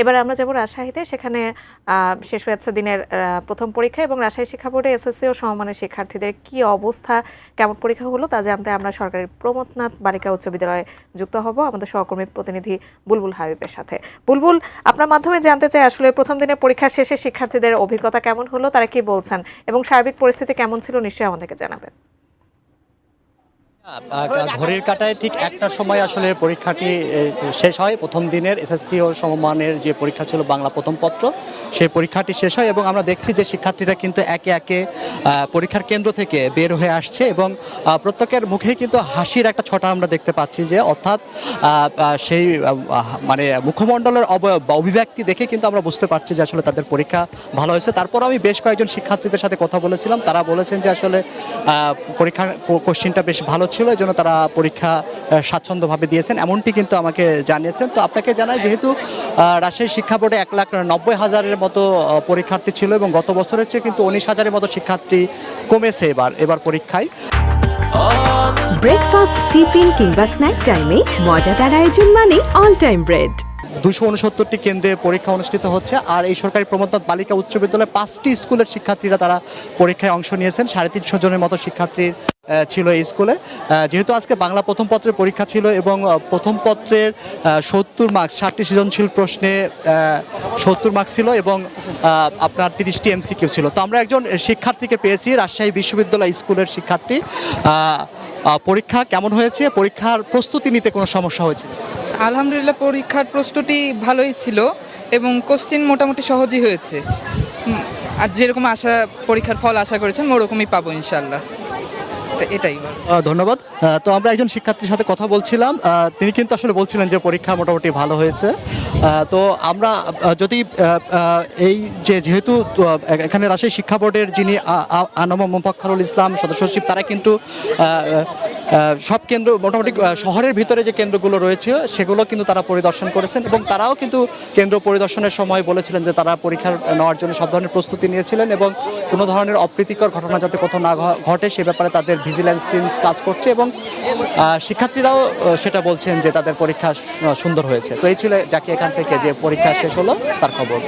এবার আমরা যাব রাজশাহীতে, সেখানে শেষ হয়েছে দিনের প্রথম পরীক্ষা এবং রাজশাহী শিক্ষা বোর্ডে এসএসসি ও সমমানের শিক্ষার্থীদের কি অবস্থা, কেমন পরীক্ষা হলো তা জানতে আমরা সরকারি প্রমথনাথ বালিকা উচ্চ বিদ্যালয়ে যুক্ত হব আমাদের সহকর্মী প্রতিনিধি বুলবুল হাবিবের সাথে। বুলবুল, আপনার মাধ্যমে জানতে চাই আসলে প্রথম দিনের পরীক্ষা শেষে শিক্ষার্থীদের অভিজ্ঞতা কেমন হলো, তারা কি বলছেন এবং সার্বিক পরিস্থিতি কেমন ছিল, নিশ্চয়ই আমাদেরকে জানাবেন। ঘড়ির কাঁটায় ঠিক একটার সময় আসলে পরীক্ষাটি শেষ হয়। প্রথম দিনের এসএসসি ও সমমানের যে পরীক্ষা ছিল বাংলা প্রথম পত্র, সেই পরীক্ষাটি শেষ হয় এবং আমরা দেখছি যে শিক্ষার্থীরা কিন্তু একে একে পরীক্ষার কেন্দ্র থেকে বের হয়ে আসছে এবং প্রত্যেকের মুখেই কিন্তু হাসির একটা ছটা আমরা দেখতে পাচ্ছি, যে অর্থাৎ সেই মানে মুখমণ্ডলের অভিব্যক্তি দেখে কিন্তু আমরা বুঝতে পারছি যে আসলে তাদের পরীক্ষা ভালো হয়েছে। তারপর আমি বেশ কয়েকজন শিক্ষার্থীদের সাথে কথা বলেছিলাম, তারা বলেছেন যে আসলে পরীক্ষার কোশ্চিনটা বেশ ভালো ছিল, এই জন্য তারা পরীক্ষা স্বাচ্ছন্দ্যভাবে দিয়েছেন, এমনটি কিন্তু আমাকে জানিয়েছেন। তো আপনাকে জানাই, যেহেতু রাজশাহী শিক্ষা বোর্ডে 1,90,000-এর মতো পরীক্ষার্থী ছিল এবং গত বছরের চেয়ে কিন্তু 19,000-এর মতো শিক্ষার্থী কমেছে এবার পরীক্ষায়। ব্রেকফাস্ট, টিফিন কিংবা স্ন্যাক টাইমে মজাদার আয়োজন মানে অল টাইম ব্রেড। 269টি কেন্দ্রে পরীক্ষা অনুষ্ঠিত হচ্ছে। আর এই সরকারি প্রমথনাথ বালিকা উচ্চ বিদ্যালয়ে 5টি স্কুলের শিক্ষার্থীরা তারা পরীক্ষায় অংশ নিয়েছেন। 350 জনের মতো শিক্ষার্থী ছিল এই স্কুলে। যেহেতু আজকে বাংলা প্রথম পত্রের পরীক্ষা ছিল এবং প্রথম পত্রের 70 মার্কস, 7টি সৃজনশীল প্রশ্নে 70 মার্কস ছিল এবং আপনার 30টি এমসিকিউ ছিল। তো আমরা একজন শিক্ষার্থীকে পেয়েছি, রাজশাহী বিশ্ববিদ্যালয় স্কুলের শিক্ষার্থী। পরীক্ষা কেমন হয়েছে? পরীক্ষার প্রস্তুতি নিতে কোনো সমস্যা হয়েছে? আলহামদুলিল্লাহ, পরীক্ষার প্রস্তুতি ভালোই ছিল এবং কোশ্চেন মোটামুটি সহজই হয়েছে। আর যেরকম পরীক্ষার ফল আশা করেছেন ওরকমই পাবো ইনশাল্লাহ। এটাই ধন্যবাদ। তো আমরা একজন শিক্ষার্থীর সাথে কথা বলছিলাম, তিনি কিন্তু আসলে বলছিলেন যে পরীক্ষা মোটামুটি ভালো হয়েছে। তো আমরা যদি এই যেহেতু এখানে রাজশাহী শিক্ষা বোর্ডের যিনি আনম মোফাক্খরুল ইসলাম সদস্য সচিব, তারা কিন্তু সব কেন্দ্র মোটামুটি শহরের ভিতরে যে কেন্দ্রগুলো রয়েছে সেগুলো কিন্তু তারা পরিদর্শন করেছেন এবং তারাও কিন্তু কেন্দ্র পরিদর্শনের সময় বলেছিলেন যে তারা পরীক্ষা নেওয়ার জন্য সব ধরনের প্রস্তুতি নিয়েছিলেন এবং কোনো ধরনের অপ্রীতিকর ঘটনা যাতে কোথাও না ঘটে সে ব্যাপারে তাদের ভিজিলেন্স টিম কাজ করছে এবং শিক্ষার্থীরাও সেটা বলছেন যে তাদের পরীক্ষা সুন্দর হয়েছে। তো এই ছিল যাকে এখান থেকে যে পরীক্ষা শেষ হলো তার খবর।